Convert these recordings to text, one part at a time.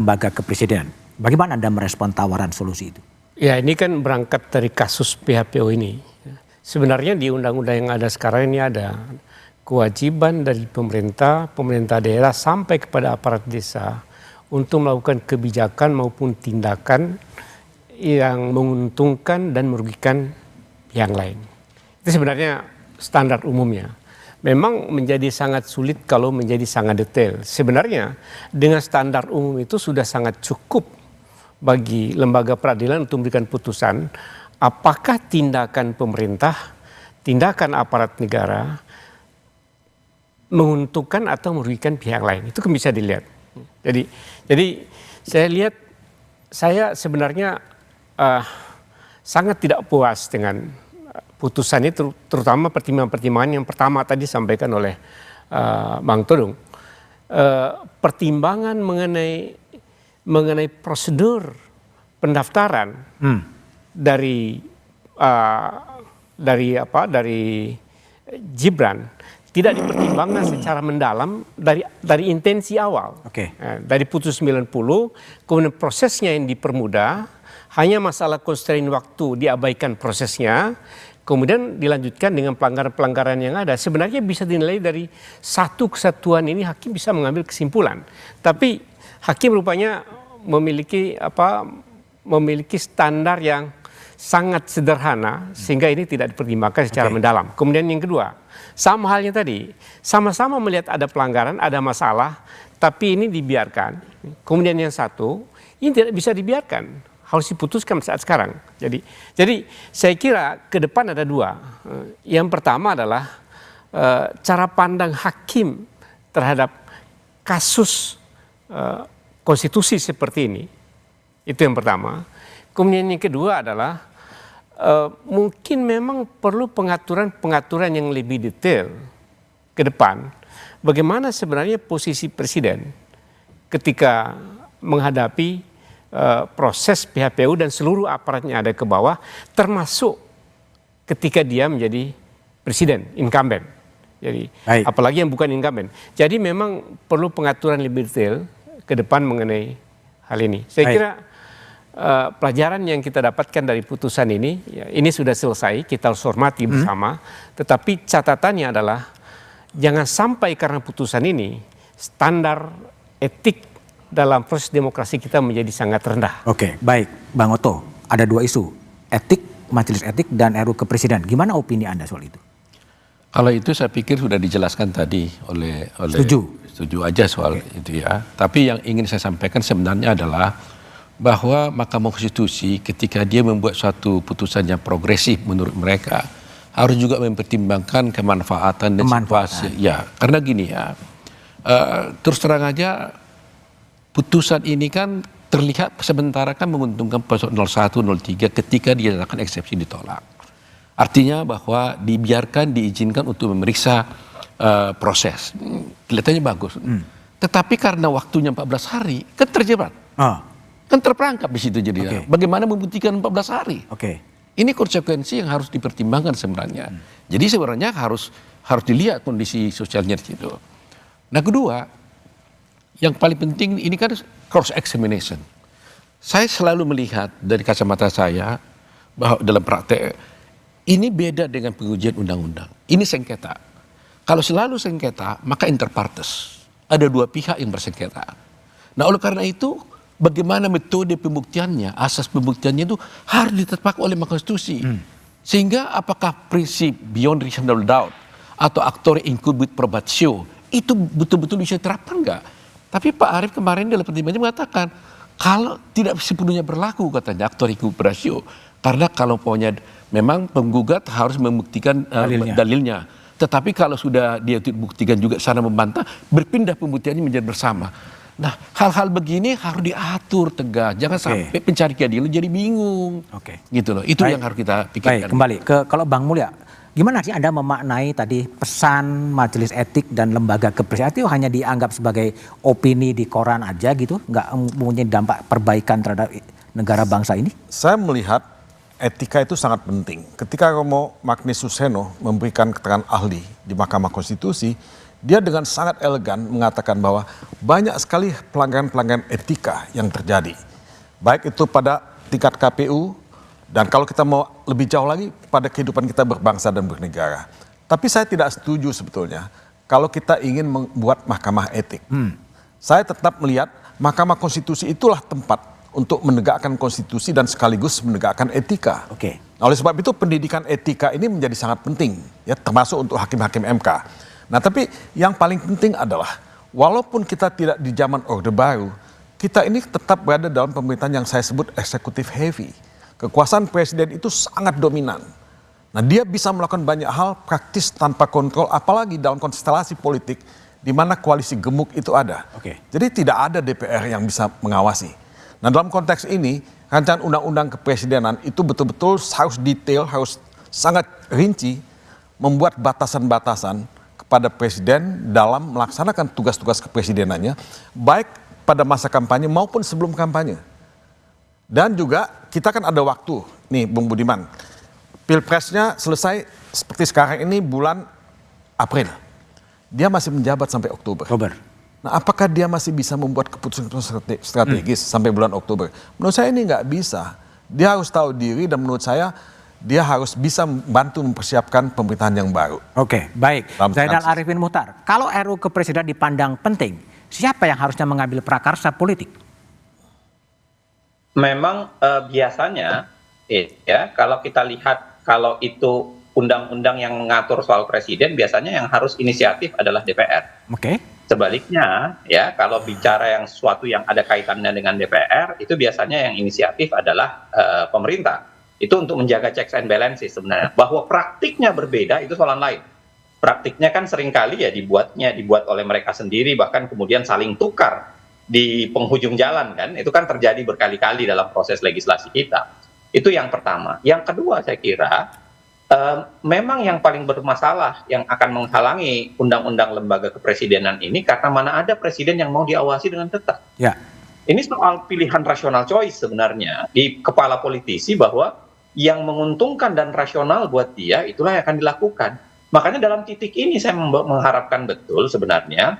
lembaga kepresidenan. Bagaimana Anda merespon tawaran solusi itu? Ya, ini kan berangkat dari kasus PHPO ini. Sebenarnya di undang-undang yang ada sekarang ini ada kewajiban dari pemerintah daerah sampai kepada aparat desa untuk melakukan kebijakan maupun tindakan yang menguntungkan dan merugikan yang lain. Itu sebenarnya standar umumnya. Memang menjadi sangat sulit kalau menjadi sangat detail. Sebenarnya dengan standar umum itu sudah sangat cukup bagi lembaga peradilan untuk memberikan putusan apakah tindakan pemerintah, tindakan aparat negara menguntungkan atau merugikan pihak lain. Itu kan bisa dilihat. Jadi saya sebenarnya sangat tidak puas dengan putusan itu, terutama pertimbangan-pertimbangan yang pertama tadi disampaikan oleh Bang Todung. Pertimbangan mengenai prosedur pendaftaran dari Gibran tidak dipertimbangkan secara mendalam dari intensi awal. Dari putus 90, kemudian prosesnya yang dipermudah, hanya masalah constraint waktu diabaikan prosesnya, kemudian dilanjutkan dengan pelanggaran-pelanggaran yang ada. Sebenarnya bisa dinilai dari satu kesatuan ini hakim bisa mengambil kesimpulan. Tapi hakim rupanya memiliki standar yang sangat sederhana sehingga ini tidak dipertimbangkan secara mendalam. Kemudian yang kedua, sama halnya tadi, sama-sama melihat ada pelanggaran, ada masalah, tapi ini dibiarkan. Kemudian yang satu, ini tidak bisa dibiarkan. Harus diputuskan saat sekarang. Jadi saya kira ke depan ada dua. Yang pertama adalah cara pandang hakim terhadap kasus konstitusi seperti ini. Itu yang pertama. Kemudian yang kedua adalah mungkin memang perlu pengaturan yang lebih detail ke depan. Bagaimana sebenarnya posisi presiden ketika menghadapi proses PHPU dan seluruh aparatnya ada ke bawah, termasuk ketika dia menjadi presiden, incumbent. Jadi apalagi yang bukan incumbent. Jadi memang perlu pengaturan lebih detail ke depan mengenai hal ini. Saya kira pelajaran yang kita dapatkan dari putusan ini, ya, ini sudah selesai, kita harus hormati bersama. Tetapi catatannya adalah jangan sampai karena putusan ini standar etik dalam proses demokrasi kita menjadi sangat rendah. Oke, baik. Bang Oto, ada dua isu. Etik, majelis etik, dan RUU kepresiden. Gimana opini Anda soal itu? Kalau itu saya pikir sudah dijelaskan tadi oleh setuju aja soal itu ya. Tapi yang ingin saya sampaikan sebenarnya adalah bahwa Mahkamah Konstitusi ketika dia membuat suatu putusan yang progresif menurut mereka harus juga mempertimbangkan kemanfaatan dan situasi. Ya, karena gini ya, terus terang aja putusan ini kan terlihat sementara kan menguntungkan pasal 01, 03 ketika dinyatakan eksepsi ditolak. Artinya bahwa diizinkan untuk memeriksa proses. Kelihatannya bagus. Tetapi karena waktunya 14 hari, kan terjebak. Kan terperangkap di situ jadi. Bagaimana membuktikan 14 hari? Ini konsekuensi yang harus dipertimbangkan sebenarnya. Jadi sebenarnya harus dilihat kondisi sosialnya di situ. Nah, kedua, yang paling penting ini kan cross examination. Saya selalu melihat dari kacamata saya bahwa dalam praktek ini beda dengan pengujian undang-undang. Ini sengketa. Kalau selalu sengketa, maka inter partes. Ada dua pihak yang bersengketa. Nah, oleh karena itu, bagaimana metode pembuktiannya, asas pembuktiannya itu harus ditetapkan oleh Mahkamah Konstitusi. Sehingga apakah prinsip beyond reasonable doubt atau actore incubit probatio itu betul-betul bisa diterapkan enggak? Tapi Pak Arief kemarin dalam pertimbangannya mengatakan kalau tidak sepenuhnya berlaku katanya actore incubit probatio, karena kalau pokoknya memang penggugat harus membuktikan dalilnya. Tetapi kalau sudah dia buktikan juga sana membantah, berpindah pembuktiannya menjadi bersama. Nah, hal-hal begini harus diatur tegas, jangan sampai pencari keadilan jadi bingung. Gitu loh. Itu yang harus kita pikirkan. Kembali ke kalau Bang Mulya, gimana sih Anda memaknai tadi pesan majelis etik dan lembaga kepresidenan itu hanya dianggap sebagai opini di koran aja gitu, nggak mempunyai dampak perbaikan terhadap negara bangsa ini? Saya melihat etika itu sangat penting. Ketika Romo Magnis Suseno memberikan keterangan ahli di Mahkamah Konstitusi, dia dengan sangat elegan mengatakan bahwa banyak sekali pelanggaran-pelanggaran etika yang terjadi. Baik itu pada tingkat KPU, dan kalau kita mau lebih jauh lagi pada kehidupan kita berbangsa dan bernegara. Tapi saya tidak setuju sebetulnya kalau kita ingin membuat mahkamah etik. Saya tetap melihat Mahkamah Konstitusi itulah tempat untuk menegakkan konstitusi dan sekaligus menegakkan etika. Oke. Nah, oleh sebab itu pendidikan etika ini menjadi sangat penting, ya, termasuk untuk hakim-hakim MK. Nah, tapi yang paling penting adalah walaupun kita tidak di zaman Orde Baru, kita ini tetap berada dalam pemerintahan yang saya sebut eksekutif heavy. Kekuasaan presiden itu sangat dominan. Nah, dia bisa melakukan banyak hal praktis tanpa kontrol, apalagi dalam konstelasi politik di mana koalisi gemuk itu ada. Oke. Jadi tidak ada DPR yang bisa mengawasi. Nah, dalam konteks ini, rancangan undang-undang kepresidenan itu betul-betul harus detail, harus sangat rinci, membuat batasan-batasan kepada presiden dalam melaksanakan tugas-tugas kepresidenannya, baik pada masa kampanye maupun sebelum kampanye. Dan juga kita kan ada waktu, nih Bung Budiman, Pilpresnya selesai seperti sekarang ini bulan April. Dia masih menjabat sampai Oktober. Nah, apakah dia masih bisa membuat keputusan strategis sampai bulan Oktober? Menurut saya ini nggak bisa. Dia harus tahu diri dan menurut saya dia harus bisa membantu mempersiapkan pemerintahan yang baru. Oke, baik. Zainal Arifin Muchtar, kalau RUU Kepresidenan dipandang penting, siapa yang harusnya mengambil prakarsa politik? Memang biasanya, ya, kalau kita lihat kalau itu undang-undang yang mengatur soal presiden, biasanya yang harus inisiatif adalah DPR. Oke. Sebaliknya, ya, kalau bicara yang sesuatu yang ada kaitannya dengan DPR, itu biasanya yang inisiatif adalah pemerintah. Itu untuk menjaga checks and balances sebenarnya. Bahwa praktiknya berbeda itu soalan lain. Praktiknya kan seringkali ya dibuat oleh mereka sendiri, bahkan kemudian saling tukar di penghujung jalan kan. Itu kan terjadi berkali-kali dalam proses legislasi kita. Itu yang pertama. Yang kedua saya kira, memang yang paling bermasalah yang akan menghalangi undang-undang lembaga kepresidenan ini karena mana ada presiden yang mau diawasi dengan ketat. Ya. Ini soal pilihan rasional choice sebenarnya di kepala politisi bahwa yang menguntungkan dan rasional buat dia itulah yang akan dilakukan. Makanya dalam titik ini saya mengharapkan betul sebenarnya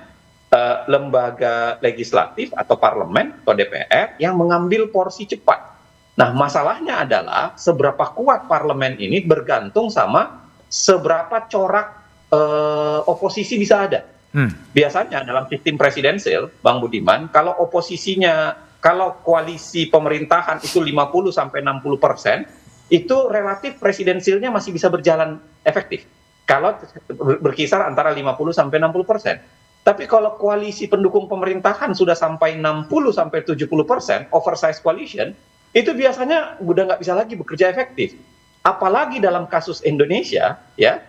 lembaga legislatif atau parlemen atau DPR yang mengambil porsi cepat. Nah, masalahnya adalah seberapa kuat parlemen ini bergantung sama seberapa corak oposisi bisa ada. Biasanya dalam sistem presidensial, Bang Budiman, kalau oposisinya, kalau koalisi pemerintahan itu 50-60%, itu relatif presidensialnya masih bisa berjalan efektif. Kalau berkisar antara 50-60%. Tapi kalau koalisi pendukung pemerintahan sudah sampai 60-70%, oversized coalition, itu biasanya udah nggak bisa lagi bekerja efektif. Apalagi dalam kasus Indonesia, ya,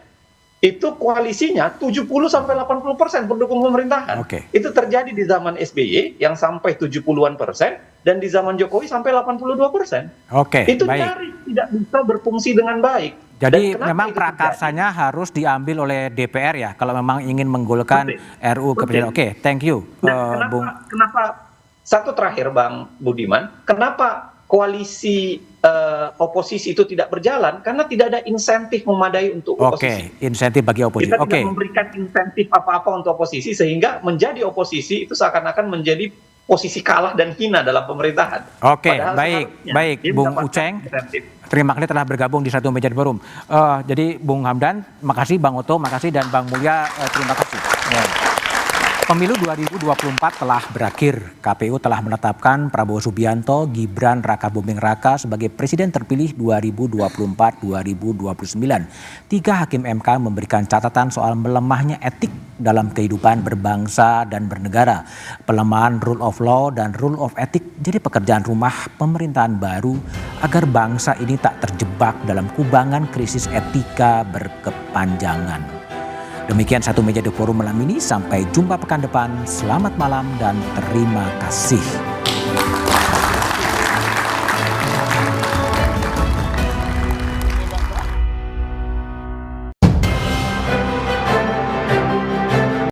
itu koalisinya 70-80% pendukung pemerintahan. Itu terjadi di zaman SBY yang sampai 70-an% dan di zaman Jokowi sampai 82%. Itu nyaris tidak bisa berfungsi dengan baik. Jadi memang prakarsanya harus diambil oleh DPR ya, kalau memang ingin menggolkan RUU Kepresidenan. Oke, thank you, Bung. Kenapa? Satu terakhir, Bang Budiman, kenapa koalisi oposisi itu tidak berjalan? Karena tidak ada insentif memadai untuk oposisi. Insentif bagi oposisi. Kita tidak memberikan insentif apa-apa untuk oposisi sehingga menjadi oposisi itu seakan-akan menjadi posisi kalah dan hina dalam pemerintahan. Baik, Bung Uceng. Terima kasih telah bergabung di Satu Meja The Forum. Jadi Bung Hamdan, makasih, Bang Oto, makasih, dan Bang Mulya, terima kasih. Pemilu 2024 telah berakhir. KPU telah menetapkan Prabowo Subianto, Gibran Rakabuming Raka sebagai Presiden terpilih 2024-2029. 3 hakim MK memberikan catatan soal melemahnya etik dalam kehidupan berbangsa dan bernegara. Pelemahan rule of law dan rule of ethic jadi pekerjaan rumah pemerintahan baru agar bangsa ini tak terjebak dalam kubangan krisis etika berkepanjangan. Demikian Satu Meja The Forum malam ini. Sampai jumpa pekan depan. Selamat malam dan terima kasih.